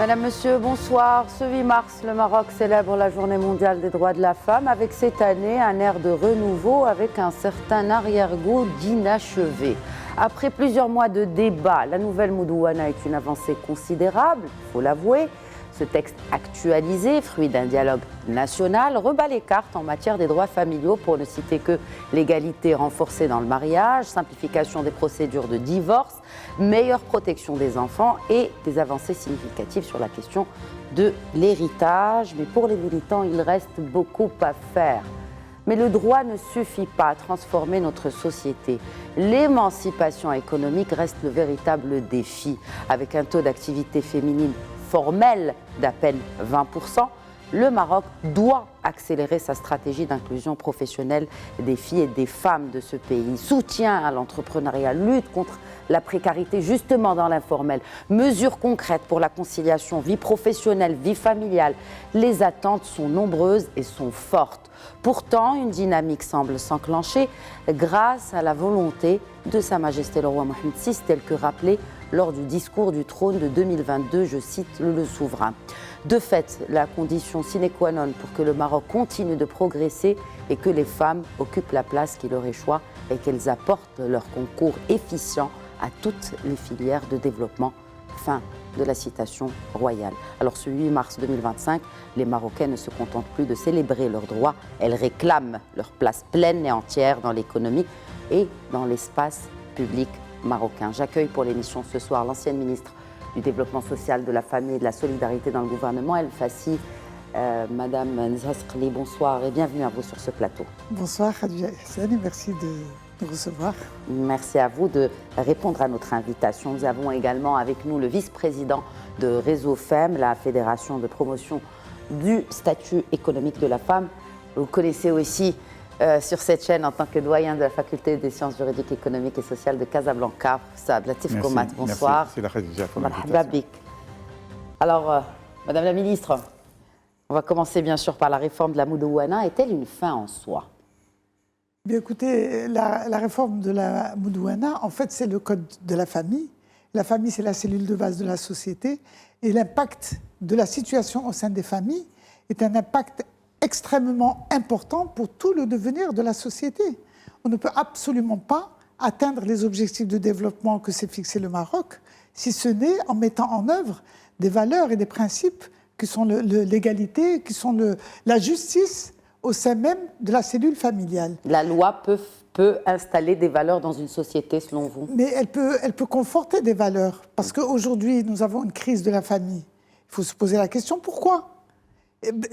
Madame, Monsieur, bonsoir. Ce 8 mars, le Maroc célèbre la Journée mondiale des droits de la femme avec cette année un air de renouveau avec un certain arrière-goût d'inachevé. Après plusieurs mois de débat, la nouvelle Moudouana est une avancée considérable, il faut l'avouer. Ce texte actualisé, fruit d'un dialogue national, rebat les cartes en matière des droits familiaux pour ne citer que l'égalité renforcée dans le mariage, simplification des procédures de divorce, meilleure protection des enfants et des avancées significatives sur la question de l'héritage. Mais pour les militants, il reste beaucoup à faire. Mais le droit ne suffit pas à transformer notre société. L'émancipation économique reste le véritable défi. Avec un taux d'activité féminine formel d'à peine 20%, le Maroc doit accélérer sa stratégie d'inclusion professionnelle des filles et des femmes de ce pays. Soutien à l'entrepreneuriat, lutte contre la précarité justement dans l'informel, mesures concrètes pour la conciliation vie professionnelle, vie familiale. Les attentes sont nombreuses et sont fortes. Pourtant, une dynamique semble s'enclencher grâce à la volonté de Sa Majesté le roi Mohamed VI, tel que rappelé lors du discours du trône de 2022, je cite le souverain. De fait, la condition sine qua non pour que le Maroc continue de progresser est que les femmes occupent la place qui leur échoit et qu'elles apportent leur concours efficient à toutes les filières de développement. Fin de la citation royale. Alors ce 8 mars 2025, les Marocaines ne se contentent plus de célébrer leurs droits, elles réclament leur place pleine et entière dans l'économie et dans l'espace public marocain. J'accueille pour l'émission ce soir l'ancienne ministre du Développement social, de la Famille et de la Solidarité dans le gouvernement, El Fassi. Madame Nzasqli, bonsoir et bienvenue à vous sur ce plateau. Bonsoir Khadija Hassan et merci de nous recevoir. Merci à vous de répondre à notre invitation. Nous avons également avec nous le vice-président de Réseau FEM, la Fédération de promotion du statut économique de la femme. Vous connaissez aussi sur cette chaîne en tant que doyen de la faculté des sciences juridiques, économiques et sociales de Casablanca. Latif Komat, bonsoir. Merci Khadija pour Marhaba bik. Alors, Madame la Ministre, on va commencer bien sûr par la réforme de la Moudouana. Est-elle une fin en soi? Bien écoutez, la réforme de la Moudouana, en fait, c'est le code de la famille. La famille, c'est la cellule de base de la société. Et l'impact de la situation au sein des familles est un impact extrêmement important pour tout le devenir de la société. On ne peut absolument pas atteindre les objectifs de développement que s'est fixé le Maroc, si ce n'est en mettant en œuvre des valeurs et des principes qui sont l'égalité, qui sont la justice au sein même de la cellule familiale. La loi peut installer des valeurs dans une société, selon vous? Mais elle peut conforter des valeurs, parce qu'aujourd'hui, nous avons une crise de la famille. Il faut se poser la question, pourquoi ?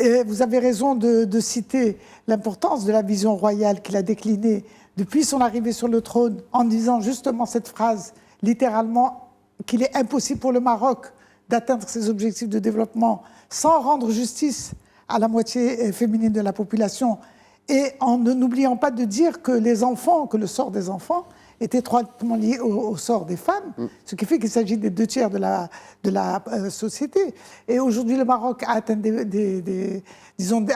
Et vous avez raison de citer l'importance de la vision royale qu'il a déclinée depuis son arrivée sur le trône, en disant justement cette phrase, littéralement, qu'il est impossible pour le Maroc d'atteindre ses objectifs de développement sans rendre justice à la moitié féminine de la population, et en n'oubliant pas de dire que les enfants, que le sort des enfants est étroitement lié au sort des femmes, ce qui fait qu'il s'agit des 2 tiers de la société. Et aujourd'hui, le Maroc a atteint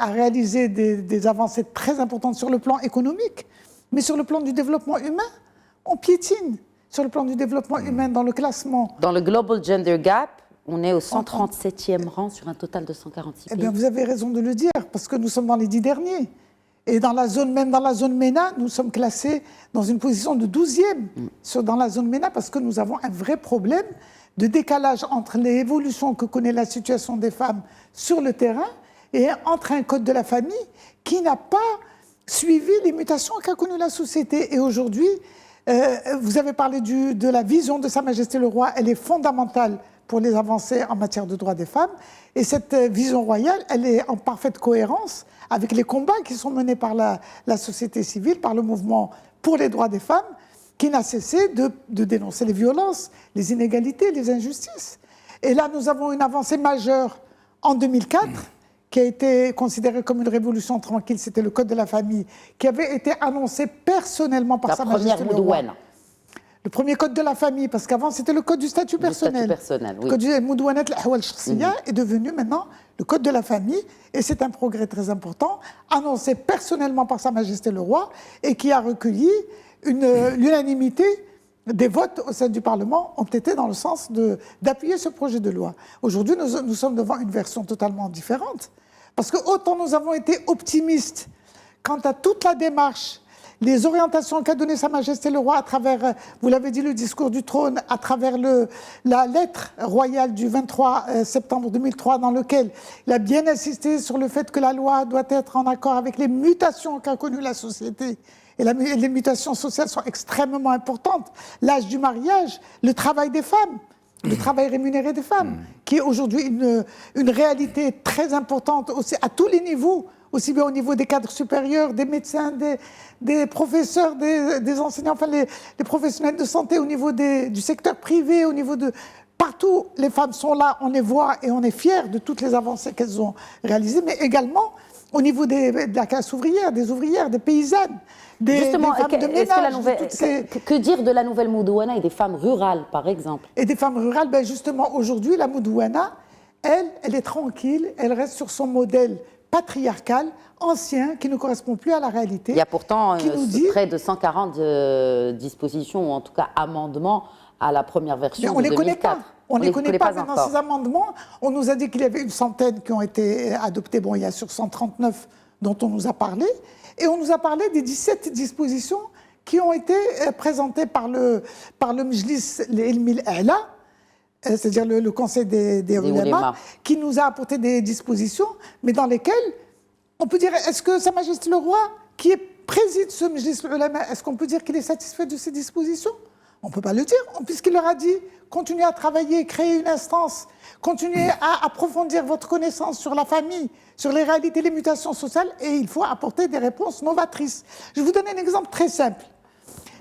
a réalisé des avancées très importantes sur le plan économique, mais sur le plan du développement humain, on piétine. Sur le plan du développement humain, dans le classement. Dans le Global Gender Gap, on est au 137e rang sur un total de 146 pays. Eh bien, vous avez raison de le dire, parce que nous sommes dans les 10 derniers. Et dans la zone, même dans la zone MENA, nous sommes classés dans une position de 12e dans la zone MENA, parce que nous avons un vrai problème de décalage entre les évolutions que connaît la situation des femmes sur le terrain et entre un code de la famille qui n'a pas suivi les mutations qu'a connues la société. Et aujourd'hui, vous avez parlé de la vision de Sa Majesté le Roi, elle est fondamentale pour les avancées en matière de droits des femmes. Et cette vision royale, elle est en parfaite cohérence avec les combats qui sont menés par la société civile, par le mouvement pour les droits des femmes, qui n'a cessé de dénoncer les violences, les inégalités, les injustices. Et là, nous avons une avancée majeure en 2004, qui a été considérée comme une révolution tranquille, c'était le Code de la famille, qui avait été annoncé personnellement par Sa Majesté le Roi. Le premier code de la famille, parce qu'avant c'était le code du statut personnel. Oui. Le code du Moudouanat al-Ahwal al-Shakhsiyya est devenu maintenant le code de la famille, et c'est un progrès très important, annoncé personnellement par Sa Majesté le Roi, et qui a recueilli l'unanimité des votes au sein du Parlement ont été dans le sens d'appuyer ce projet de loi. Aujourd'hui, nous sommes devant une version totalement différente. Parce que autant nous avons été optimistes quant à toute la démarche, les orientations qu'a donné Sa Majesté le Roi à travers, vous l'avez dit, le discours du trône, à travers la lettre royale du 23 septembre 2003, dans lequel il a bien insisté sur le fait que la loi doit être en accord avec les mutations qu'a connues la société. Et les mutations sociales sont extrêmement importantes. L'âge du mariage, le travail des femmes, le travail rémunéré des femmes, qui est aujourd'hui une réalité très importante aussi, à tous les niveaux, aussi bien au niveau des cadres supérieurs, des médecins, des professeurs, des enseignants, enfin les professionnels de santé, au niveau du secteur privé, au niveau de... Partout, les femmes sont là, on les voit et on est fiers de toutes les avancées qu'elles ont réalisées, mais également au niveau de la classe ouvrière, des paysannes, Justement, des femmes de ménage. Que dire de la nouvelle Moudouana et des femmes rurales, par exemple? Et des femmes rurales, ben justement, aujourd'hui, la Moudouana, elle est tranquille, elle reste sur son modèle patriarcal, ancien, qui ne correspond plus à la réalité. Il y a pourtant près de 140 dispositions, ou en tout cas amendements, à la première version de 2004. On ne les connaît pas. On ne les connaît pas. Dans ces amendements, on nous a dit qu'il y avait une centaine qui ont été adoptés. Bon, il y a sur 139 dont on nous a parlé. Et on nous a parlé des 17 dispositions qui ont été présentées par le Mjlis Ilmi Al-A'la, c'est-à-dire le Conseil des Ulama, qui nous a apporté des dispositions, mais dans lesquelles on peut dire, est-ce que Sa Majesté le Roi, qui préside ce Mjlis Ulama, est-ce qu'on peut dire qu'il est satisfait de ces dispositions? On ne peut pas le dire, puisqu'il leur a dit, continuez à travailler, créer une instance, continuez à approfondir votre connaissance sur la famille, sur les réalités, les mutations sociales, et il faut apporter des réponses novatrices. Je vais vous donner un exemple très simple.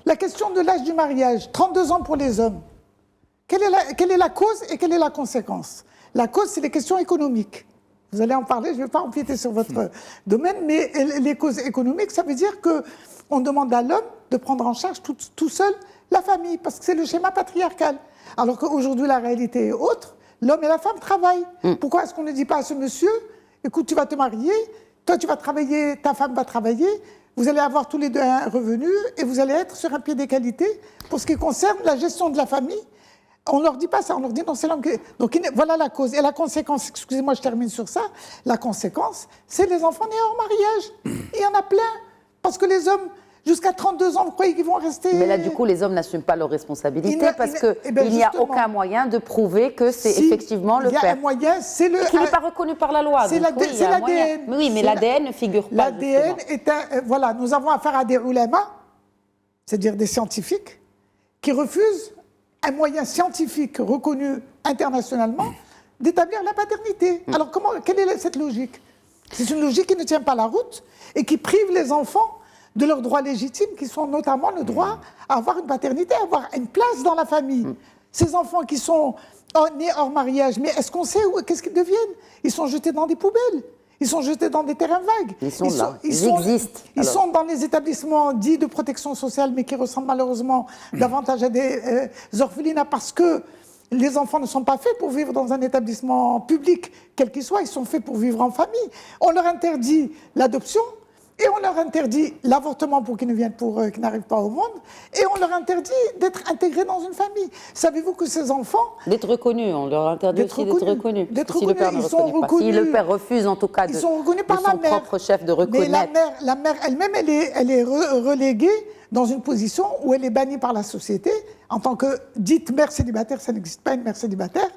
La question de l'âge du mariage, 32 ans pour les hommes. Quelle est la cause et quelle est la conséquence? La cause, c'est les questions économiques. Vous allez en parler, je ne vais pas empiéter sur votre domaine, mais les causes économiques, ça veut dire qu'on demande à l'homme de prendre en charge tout seul la famille, parce que c'est le schéma patriarcal. Alors qu'aujourd'hui, la réalité est autre. L'homme et la femme travaillent. Pourquoi est-ce qu'on ne dit pas à ce monsieur, écoute, tu vas te marier, toi tu vas travailler, ta femme va travailler, vous allez avoir tous les deux un revenu et vous allez être sur un pied d'égalité pour ce qui concerne la gestion de la famille. On ne leur dit pas ça, on leur dit non, c'est l'homme qui... Donc voilà la cause. Et la conséquence, excusez-moi, je termine sur ça, la conséquence, c'est les enfants nés hors mariage. Il y en a plein. Parce que les hommes, jusqu'à 32 ans, vous croyez qu'ils vont rester... Mais là, du coup, les hommes n'assument pas leurs responsabilités parce qu'il n'y a aucun moyen de prouver que c'est effectivement le père. Il y a un moyen, c'est le... Qui n'est pas reconnu par la loi. C'est l'ADN. Oui, mais l'ADN ne figure pas. L'ADN est un... Voilà, nous avons affaire à des ulama, c'est-à-dire des scientifiques, qui refusent un moyen scientifique reconnu internationalement d'établir la paternité. Alors, quelle est cette logique? C'est une logique qui ne tient pas la route et qui prive les enfants de leurs droits légitimes, qui sont notamment le droit à avoir une paternité, à avoir une place dans la famille. Ces enfants qui sont nés hors mariage, mais est-ce qu'on sait qu'est-ce qu'ils deviennent? Ils sont jetés dans des poubelles, ils sont jetés dans des terrains vagues. Ils existent. Ils sont dans les établissements dits de protection sociale, mais qui ressemblent malheureusement davantage à des orphelinats, parce que les enfants ne sont pas faits pour vivre dans un établissement public, quel qu'il soit, ils sont faits pour vivre en famille. On leur interdit l'adoption, et on leur interdit l'avortement pour qu'ils n'arrivent pas au monde, et on leur interdit d'être intégrés dans une famille. Savez-vous que ces enfants... D'être reconnus, on leur interdit aussi d'être reconnus. Si le père ne reconnaît pas. Si le père refuse en tout cas de son propre chef de reconnaître. Mais la mère elle-même, elle est reléguée dans une position où elle est bannie par la société. En tant que dite mère célibataire, ça n'existe pas une mère célibataire.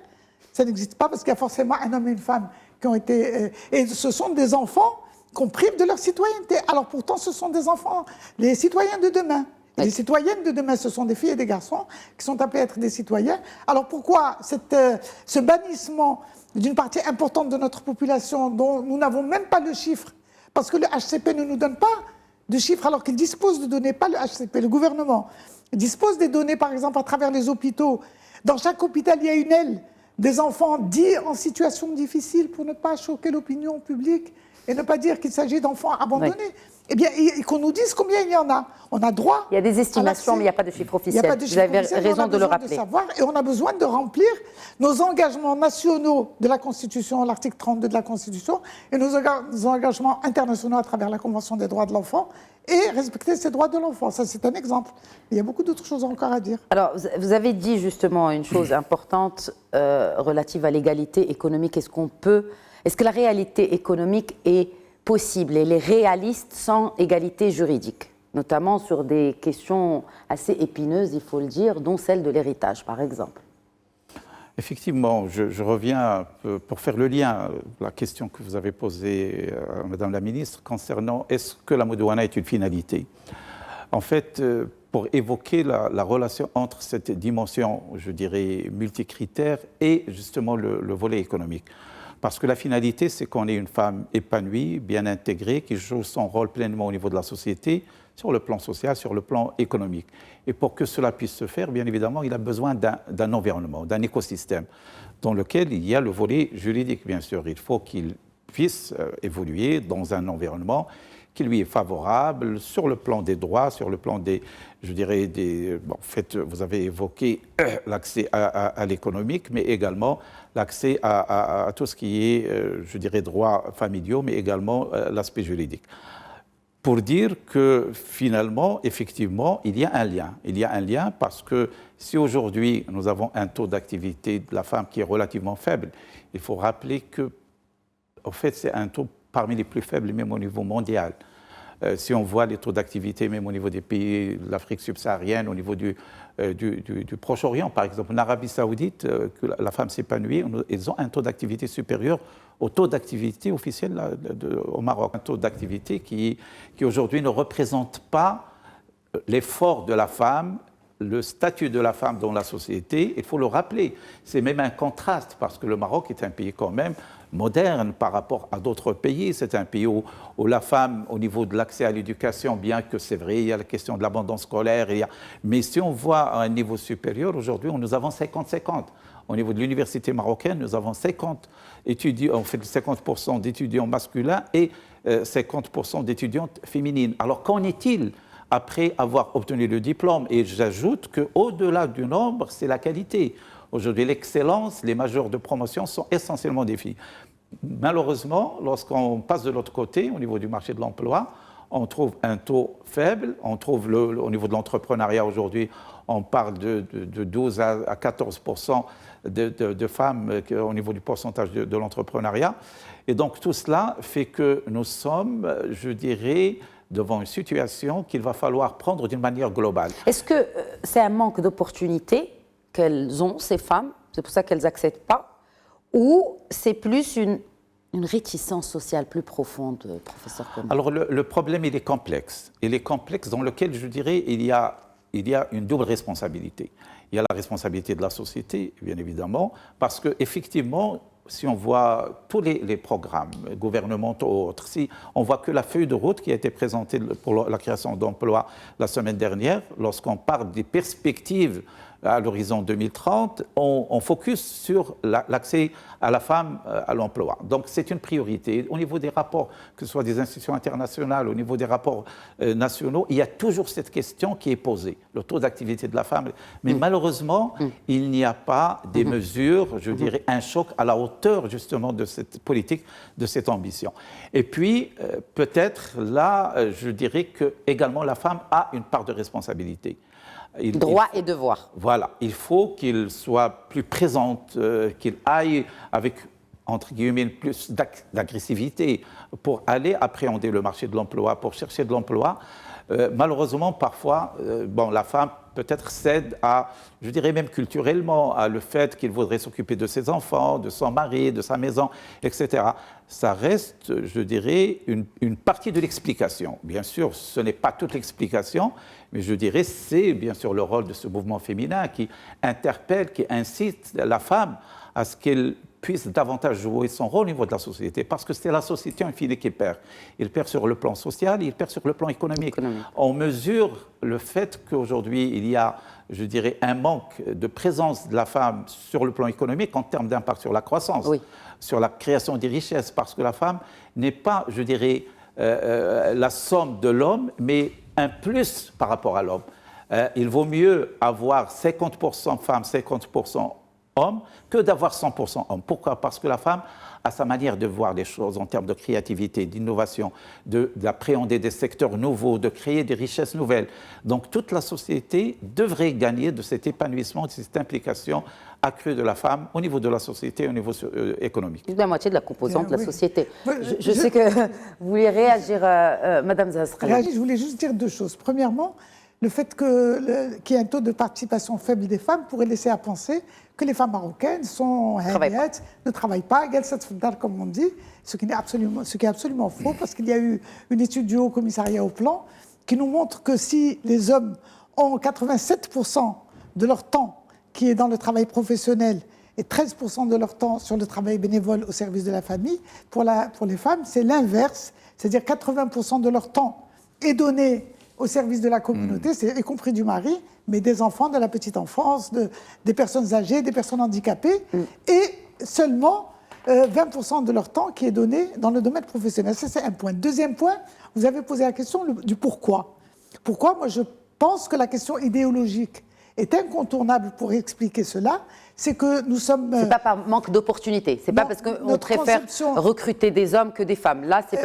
Ça n'existe pas parce qu'il y a forcément un homme et une femme qui ont été... et ce sont des enfants qu'on prive de leur citoyenneté. Alors pourtant, ce sont des enfants, les citoyens de demain. Et les citoyennes de demain, ce sont des filles et des garçons qui sont appelés à être des citoyens. Alors pourquoi ce bannissement d'une partie importante de notre population dont nous n'avons même pas le chiffre, parce que le HCP ne nous donne pas de chiffres alors qu'il dispose de données, pas le HCP, le gouvernement dispose des données, par exemple, à travers les hôpitaux. Dans chaque hôpital, il y a une aile des enfants dits en situation difficile pour ne pas choquer l'opinion publique et ne pas dire qu'il s'agit d'enfants abandonnés. eh bien, et qu'on nous dise combien il y en a. On a droit. Il y a des estimations, mais il n'y a pas de chiffre officiel. Vous avez raison de le rappeler. Savoir, et on a besoin de remplir nos engagements nationaux de la Constitution, l'article 32 de la Constitution, et nos engagements internationaux à travers la Convention des droits de l'enfant, et respecter ces droits de l'enfant. Ça, c'est un exemple. Il y a beaucoup d'autres choses encore à dire. Alors, vous avez dit justement une chose importante relative à l'égalité économique. Est-ce que la réalité économique est possible, elle est réaliste sans égalité juridique, notamment sur des questions assez épineuses, il faut le dire, dont celle de l'héritage, par exemple? Effectivement, je reviens pour faire le lien, la question que vous avez posée à Madame la Ministre, concernant est-ce que la Modouana est une finalité? En fait, pour évoquer la relation entre cette dimension, je dirais, multicritère et justement le volet économique. Parce que la finalité, c'est qu'on ait une femme épanouie, bien intégrée, qui joue son rôle pleinement au niveau de la société, sur le plan social, sur le plan économique. Et pour que cela puisse se faire, bien évidemment, il a besoin d'un environnement, d'un écosystème, dans lequel il y a le volet juridique, bien sûr. Il faut qu'il puisse évoluer dans un environnement qui lui est favorable sur le plan des droits, sur le plan des, je dirais, bon, en fait, vous avez évoqué l'accès à l'économique, mais également l'accès à tout ce qui est, je dirais, droits familiaux, mais également l'aspect juridique. Pour dire que finalement, effectivement, il y a un lien. Il y a un lien parce que si aujourd'hui nous avons un taux d'activité de la femme qui est relativement faible, il faut rappeler que, en fait, c'est un taux parmi les plus faibles, même au niveau mondial. Si on voit les taux d'activité, même au niveau des pays de l'Afrique subsaharienne, au niveau du Proche-Orient, par exemple, en Arabie Saoudite, que la femme s'épanouit, ils ont un taux d'activité supérieur au taux d'activité officiel au Maroc. Un taux d'activité qui aujourd'hui ne représente pas l'effort de la femme, le statut de la femme dans la société. Il faut le rappeler. C'est même un contraste parce que le Maroc est un pays quand même moderne par rapport à d'autres pays. C'est un pays où la femme, au niveau de l'accès à l'éducation, bien que c'est vrai, il y a la question de l'abandon scolaire, mais si on voit à un niveau supérieur, aujourd'hui, nous avons 50-50. Au niveau de l'université marocaine, nous avons 50 étudiants, on fait 50% d'étudiants masculins et 50% d'étudiantes féminines. Alors qu'en est-il après avoir obtenu le diplôme? Et j'ajoute qu'au-delà du nombre, c'est la qualité. Aujourd'hui, l'excellence, les majors de promotion sont essentiellement des filles. Malheureusement, lorsqu'on passe de l'autre côté, au niveau du marché de l'emploi, on trouve un taux faible. On trouve au niveau de l'entrepreneuriat aujourd'hui, on parle de 12 à 14% de femmes au niveau du pourcentage de l'entrepreneuriat. Et donc tout cela fait que nous sommes, je dirais, devant une situation qu'il va falloir prendre d'une manière globale. Est-ce que c'est un manque d'opportunités qu'elles ont, ces femmes, c'est pour ça qu'elles n'accèdent pas, ou c'est plus une réticence sociale plus profonde, professeur Koné? Alors le problème, il est complexe. Il est complexe dans lequel, je dirais, il y a une double responsabilité. Il y a la responsabilité de la société, bien évidemment, parce qu'effectivement, si on voit tous les programmes gouvernementaux ou autres, si on voit que la feuille de route qui a été présentée pour la création d'emplois la semaine dernière, lorsqu'on parle des perspectives à l'horizon 2030, on focus sur l'accès à la femme à l'emploi. Donc c'est une priorité. Au niveau des rapports, que ce soit des institutions internationales, au niveau des rapports nationaux, il y a toujours cette question qui est posée, le taux d'activité de la femme. Mais malheureusement, il n'y a pas des mesures, je dirais, un choc à la hauteur justement de cette politique, de cette ambition. Et puis, peut-être là, je dirais que également la femme a une part de responsabilité. Droit et devoir. Voilà, il faut qu'il soit plus présente, qu'il aille avec, entre guillemets, plus d'agressivité pour aller appréhender le marché de l'emploi, pour chercher de l'emploi. Malheureusement, parfois, la femme peut-être cède à, je dirais même culturellement, à le fait qu'il voudrait s'occuper de ses enfants, de son mari, de sa maison, etc. Ça reste, je dirais, une partie de l'explication. Bien sûr, ce n'est pas toute l'explication, mais je dirais c'est bien sûr le rôle de ce mouvement féminin qui interpelle, qui incite la femme à ce qu'elle puisse davantage jouer son rôle au niveau de la société, parce que c'est la société en fine qui perd. Il perd sur le plan social, il perd sur le plan économique. On mesure le fait qu'aujourd'hui, il y a, je dirais, un manque de présence de la femme sur le plan économique en termes d'impact sur la croissance, sur la création des richesses, parce que la femme n'est pas, je dirais, la somme de l'homme, mais un plus par rapport à l'homme. Il vaut mieux avoir 50% femmes, 50% hommes, que d'avoir 100% hommes. Pourquoi? Parce que la femme a sa manière de voir les choses en termes de créativité, d'innovation, d'appréhender des secteurs nouveaux, de créer des richesses nouvelles. Donc toute la société devrait gagner de cet épanouissement, de cette implication accrue de la femme au niveau de la société, au niveau économique. La moitié de la composante de la société. Je sais que vous voulez réagir, Madame Zahra. Je voulais juste dire deux choses. Premièrement, le fait qu'il y ait un taux de participation faible des femmes pourrait laisser à penser que les femmes marocaines ne travaillent pas, comme on dit, ce qui est absolument faux, parce qu'il y a eu une étude du Haut Commissariat au Plan qui nous montre que si les hommes ont 87% de leur temps qui est dans le travail professionnel et 13% de leur temps sur le travail bénévole au service de la famille, pour les femmes, c'est l'inverse, c'est-à-dire 80% de leur temps est donné au service de la communauté, y compris du mari, mais des enfants, de la petite enfance, des personnes âgées, des personnes handicapées, et seulement 20% de leur temps qui est donné dans le domaine professionnel. Ça, c'est un point. Deuxième point, vous avez posé la question du pourquoi. Pourquoi? Moi, je pense que la question idéologique est incontournable pour expliquer cela. C'est que nous sommes... C'est pas par manque d'opportunité. C'est pas parce qu'on préfère recruter des hommes que des femmes. Là, c'est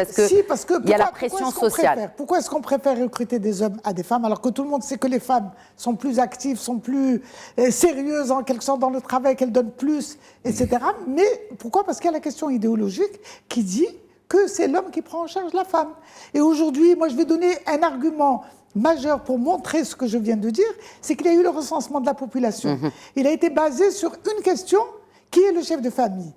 parce qu'il y a la pression sociale. Pourquoi est-ce qu'on préfère recruter des hommes à des femmes alors que tout le monde sait que les femmes sont plus actives, sont plus sérieuses en quelque sorte dans le travail, qu'elles donnent plus, etc. Mais pourquoi? Parce qu'il y a la question idéologique qui dit que c'est l'homme qui prend en charge la femme. Et aujourd'hui, moi, je vais donner un argument majeur pour montrer ce que je viens de dire, c'est qu'il y a eu le recensement de la population. Il a été basé sur une question, qui est le chef de famille,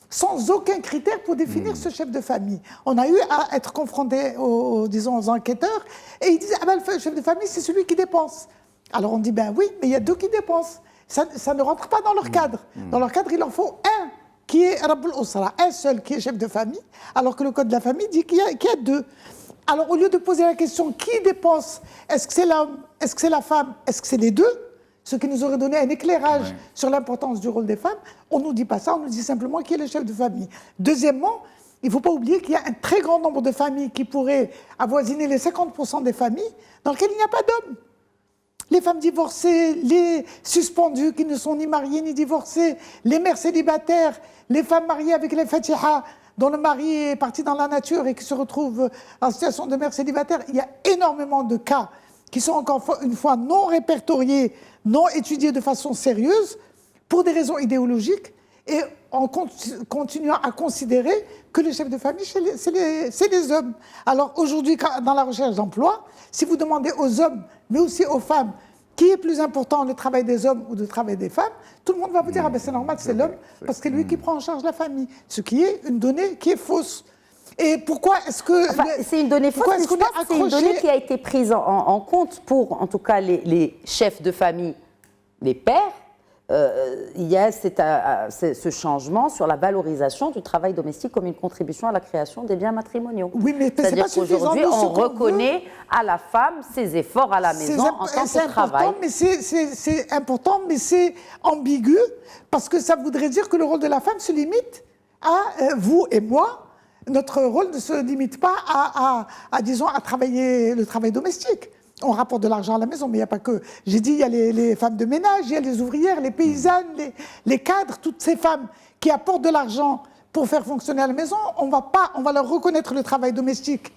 sans aucun critère pour définir ce chef de famille. On a eu à être confronté aux enquêteurs, et ils disent, ah ben, le chef de famille, c'est celui qui dépense. Alors on dit, ben oui, mais il y a deux qui dépensent. Ça ne rentre pas dans leur cadre. Dans leur cadre, il en faut un qui est Rabbul Usra, un seul qui est chef de famille, alors que le code de la famille dit qu'il y a deux. Alors, au lieu de poser la question qui dépense, est-ce que c'est l'homme, est-ce que c'est la femme, est-ce que c'est les deux, ce qui nous aurait donné un éclairage sur l'importance du rôle des femmes, on ne nous dit pas ça, on nous dit simplement qui est le chef de famille. Deuxièmement, il ne faut pas oublier qu'il y a un très grand nombre de familles qui pourraient avoisiner les 50% des familles dans lesquelles il n'y a pas d'hommes. Les femmes divorcées, les suspendues qui ne sont ni mariées ni divorcées, les mères célibataires, les femmes mariées avec les fatihas, dont le mari est parti dans la nature et qui se retrouve en situation de mère célibataire. Il y a énormément de cas qui sont encore une fois non répertoriés, non étudiés de façon sérieuse, pour des raisons idéologiques, et en continuant à considérer que les chefs de famille, c'est les hommes. Alors aujourd'hui, dans la recherche d'emploi, si vous demandez aux hommes, mais aussi aux femmes, qui est plus important, le travail des hommes ou le travail des femmes, tout le monde va vous dire, ah ben c'est normal, c'est l'homme, parce que c'est lui qui prend en charge la famille. Ce qui est une donnée qui est fausse. Et pourquoi est-ce que... Enfin, c'est une donnée fausse, mais je pense que c'est une donnée qui a été prise en compte pour, en tout cas, les chefs de famille, les pères. Il y a ce changement sur la valorisation du travail domestique comme une contribution à la création des biens matrimoniaux. Oui, mais c'est-à-dire qu'aujourd'hui, on reconnaît à la femme ses efforts à la maison en tant que travail. C'est important, mais c'est ambigu, parce que ça voudrait dire que le rôle de la femme se limite à vous et moi. Notre rôle ne se limite pas disons, à travailler le travail domestique. On rapporte de l'argent à la maison, mais il n'y a pas que... J'ai dit, il y a les femmes de ménage, il y a les ouvrières, les paysannes, les cadres, toutes ces femmes qui apportent de l'argent pour faire fonctionner la maison. On va leur reconnaître le travail domestique,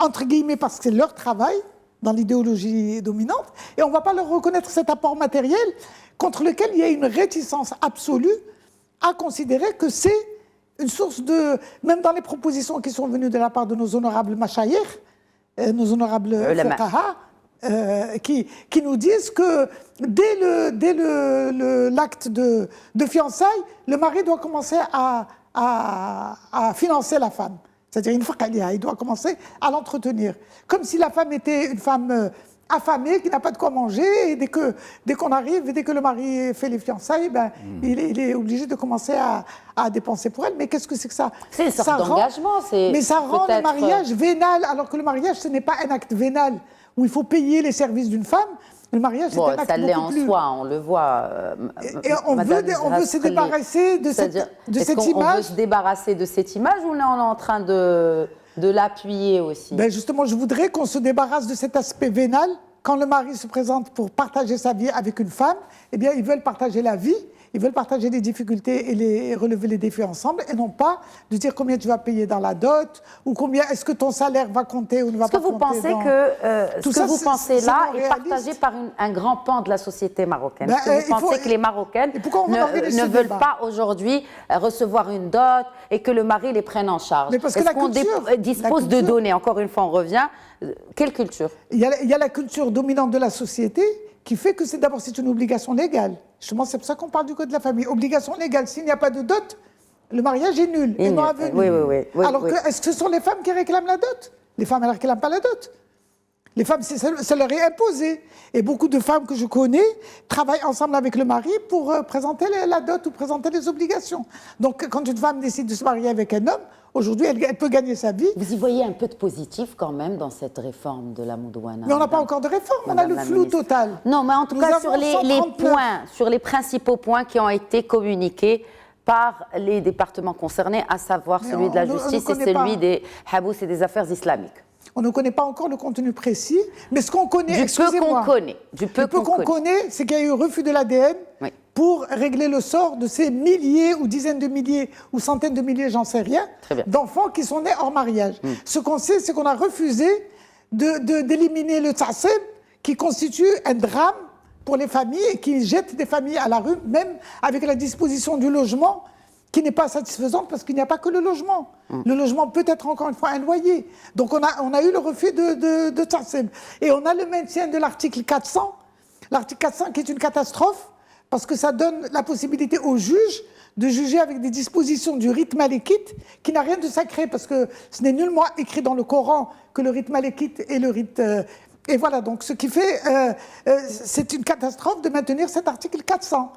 entre guillemets, parce que c'est leur travail, dans l'idéologie dominante, et on ne va pas leur reconnaître cet apport matériel contre lequel il y a une réticence absolue à considérer que c'est une source de... Même dans les propositions qui sont venues de la part de nos honorables machayikh, nos honorables fuqaha, qui nous disent que dès l'acte de fiançailles, le mari doit commencer à financer la femme. C'est-à-dire, une fois il doit commencer à l'entretenir. Comme si la femme était une femme affamée, qui n'a pas de quoi manger, et dès qu'on arrive, et dès que le mari fait les fiançailles, il est obligé de commencer à dépenser pour elle. Mais qu'est-ce que c'est que ça? C'est une sorte d'engagement. Mais ça rend le mariage vénal, alors que le mariage, ce n'est pas un acte vénal où il faut payer les services d'une femme. Le mariage, c'est un acte ça l'est beaucoup en plus... soi, on le voit. Et on veut se débarrasser de cette image. On veut se débarrasser de cette image, ou on est en train de de l'appuyer aussi. Ben justement, je voudrais qu'on se débarrasse de cet aspect vénal. Quand le mari se présente pour partager sa vie avec une femme, eh bien, ils veulent partager la vie, ils veulent partager les difficultés et relever les défis ensemble, et non pas de dire combien tu vas payer dans la dot, ou combien est-ce que ton salaire va compter ou ne va pas compter. Est-ce que vous pensez que ce que vous pensez là est partagé par un grand pan de la société marocaine? Est-ce que vous pensez que les Marocaines ne veulent pas aujourd'hui recevoir une dot et que le mari les prenne en charge? Est-ce qu'on dispose de données? Encore une fois, on revient. Quelle culture? Il y a la culture dominante de la société qui fait que c'est d'abord une obligation légale. Justement, c'est pour ça qu'on parle du code de la famille. Obligation légale, s'il n'y a pas de dot, le mariage est nul et non avenu. Oui, alors est-ce que ce sont les femmes qui réclament la dot? Les femmes, elles ne réclament pas la dot. Les femmes, ça leur est imposé. Et beaucoup de femmes que je connais travaillent ensemble avec le mari pour présenter la dot ou présenter les obligations. Donc, quand une femme décide de se marier avec un homme, aujourd'hui, elle peut gagner sa vie. Vous y voyez un peu de positif quand même dans cette réforme de la Moudouana? Mais on n'a pas encore de réforme, on a le flou total. Non, mais en tout cas, sur les points, sur les principaux points qui ont été communiqués par les départements concernés, à savoir celui de la justice et celui des habous et des affaires islamiques. On ne connaît pas encore le contenu précis, mais ce qu'on connaît, du peu qu'on connaît, c'est qu'il y a eu refus de l'ADN pour régler le sort de ces milliers ou dizaines de milliers ou centaines de milliers, j'en sais rien, d'enfants qui sont nés hors mariage. Ce qu'on sait, c'est qu'on a refusé d'éliminer le tsasseb, qui constitue un drame pour les familles et qui jette des familles à la rue, même avec la disposition du logement, qui n'est pas satisfaisante parce qu'il n'y a pas que le logement. Le logement peut être encore une fois un loyer. Donc on a eu le refus de Tsasseb. Et on a le maintien de l'article 400. L'article 400 qui est une catastrophe parce que ça donne la possibilité aux juges de juger avec des dispositions du rite malékite qui n'a rien de sacré parce que ce n'est nullement écrit dans le Coran que le rite malékite est le rite... et voilà, donc ce qui fait... c'est une catastrophe de maintenir cet article 400.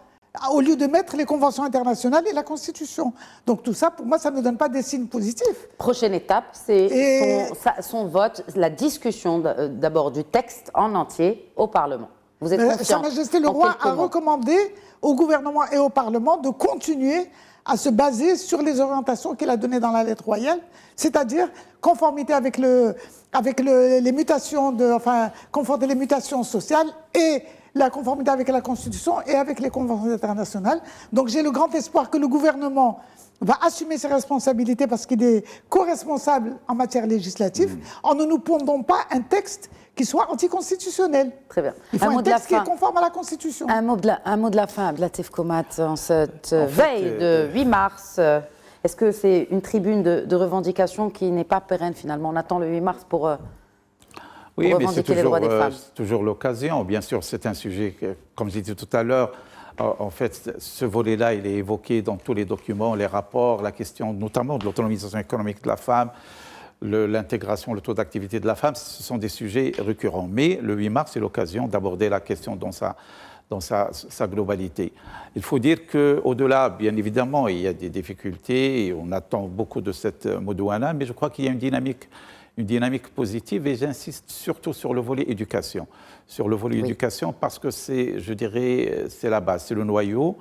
Au lieu de mettre les conventions internationales et la Constitution. Donc tout ça, pour moi, ça ne donne pas des signes positifs. Prochaine étape, c'est son vote, la discussion d'abord du texte en entier au Parlement. Vous êtes confiante? Sa Majesté le Roi a recommandé au gouvernement et au Parlement de continuer à se baser sur les orientations qu'il a données dans la lettre royale, c'est-à-dire conformité avec les mutations, conforter les mutations sociales et la conformité avec la Constitution et avec les conventions internationales. Donc j'ai le grand espoir que le gouvernement va assumer ses responsabilités parce qu'il est co-responsable en matière législative, en ne nous pondant pas un texte qui soit anticonstitutionnel. Très bien. Il faut un texte qui est conforme à la Constitution. Un mot de la fin, Abdelatif Komat, en cette veille de 8 mars. Est-ce que c'est une tribune de revendication qui n'est pas pérenne finalement? On attend le 8 mars pour... Oui, mais c'est toujours l'occasion. Bien sûr, c'est un sujet, comme j'ai dit tout à l'heure, en fait, ce volet-là, il est évoqué dans tous les documents, les rapports, la question notamment de l'autonomisation économique de la femme, l'intégration, le taux d'activité de la femme, ce sont des sujets récurrents. Mais le 8 mars, c'est l'occasion d'aborder la question dans sa globalité. Il faut dire qu'au-delà, bien évidemment, il y a des difficultés, et on attend beaucoup de cette Moudouana, mais je crois qu'il y a une dynamique positive, et j'insiste surtout sur le volet éducation. Sur le volet éducation, parce que c'est, je dirais, c'est la base, c'est le noyau.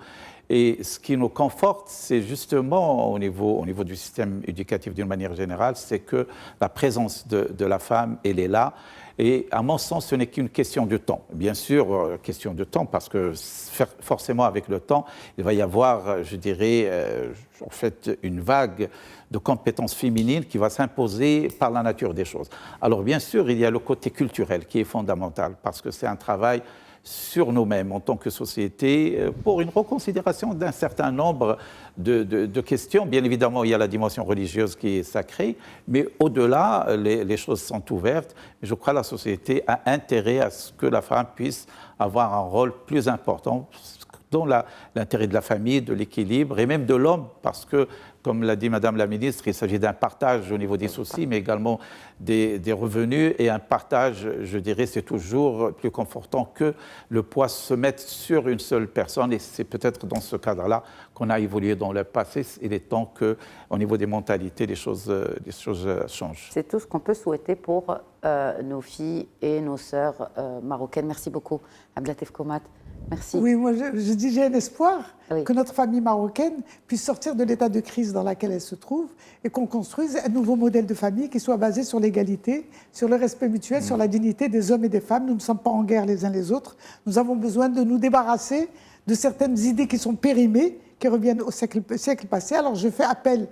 Et ce qui nous conforte, c'est justement au niveau du système éducatif d'une manière générale, c'est que la présence de la femme, elle est là. Et à mon sens, ce n'est qu'une question de temps. Bien sûr, question de temps, parce que forcément, avec le temps, il va y avoir, je dirais, en fait, une vague de compétences féminines qui va s'imposer par la nature des choses. Alors, bien sûr, il y a le côté culturel qui est fondamental, parce que c'est un travail sur nous-mêmes en tant que société pour une reconsidération d'un certain nombre de questions. Bien évidemment, il y a la dimension religieuse qui est sacrée, mais au-delà, les choses sont ouvertes. Je crois que la société a intérêt à ce que la femme puisse avoir un rôle plus important dans l'intérêt de la famille, de l'équilibre et même de l'homme, parce que, comme l'a dit Madame la Ministre, il s'agit d'un partage au niveau des soucis, mais également des revenus, et un partage, je dirais, c'est toujours plus confortant que le poids se mette sur une seule personne, et c'est peut-être dans ce cadre-là qu'on a évolué dans le passé. Il est temps qu'au niveau des mentalités, les choses changent. C'est tout ce qu'on peut souhaiter pour nos filles et nos sœurs marocaines. Merci beaucoup, Abdelatif Komat. Merci. Oui, moi je dis j'ai un espoir Oui. que notre famille marocaine puisse sortir de l'état de crise dans lequel elle se trouve et qu'on construise un nouveau modèle de famille qui soit basé sur l'égalité, sur le respect mutuel, sur la dignité des hommes et des femmes. Nous ne sommes pas en guerre les uns les autres. Nous avons besoin de nous débarrasser de certaines idées qui sont périmées, qui reviennent au siècle passé. Alors je fais appel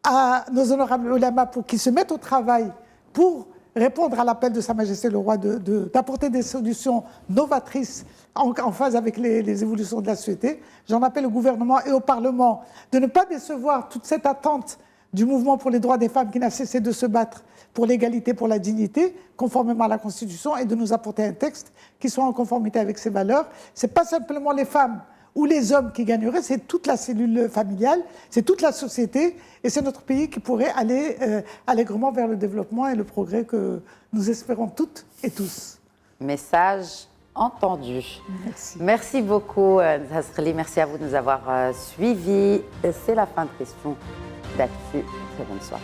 à nos honorables ulama pour qu'ils se mettent au travail pour répondre à l'appel de Sa Majesté le Roi d'apporter des solutions novatrices en phase avec les évolutions de la société. J'en appelle au gouvernement et au Parlement de ne pas décevoir toute cette attente du mouvement pour les droits des femmes qui n'a cessé de se battre pour l'égalité, pour la dignité, conformément à la Constitution, et de nous apporter un texte qui soit en conformité avec ces valeurs. Ce n'est pas simplement les femmes ou les hommes qui gagneraient, c'est toute la cellule familiale, c'est toute la société, et c'est notre pays qui pourrait aller allègrement vers le développement et le progrès que nous espérons toutes et tous. Message entendu. Merci. Merci beaucoup, Nasrali. Merci à vous de nous avoir suivis. C'est la fin de Question d'actu. Très bonne soirée.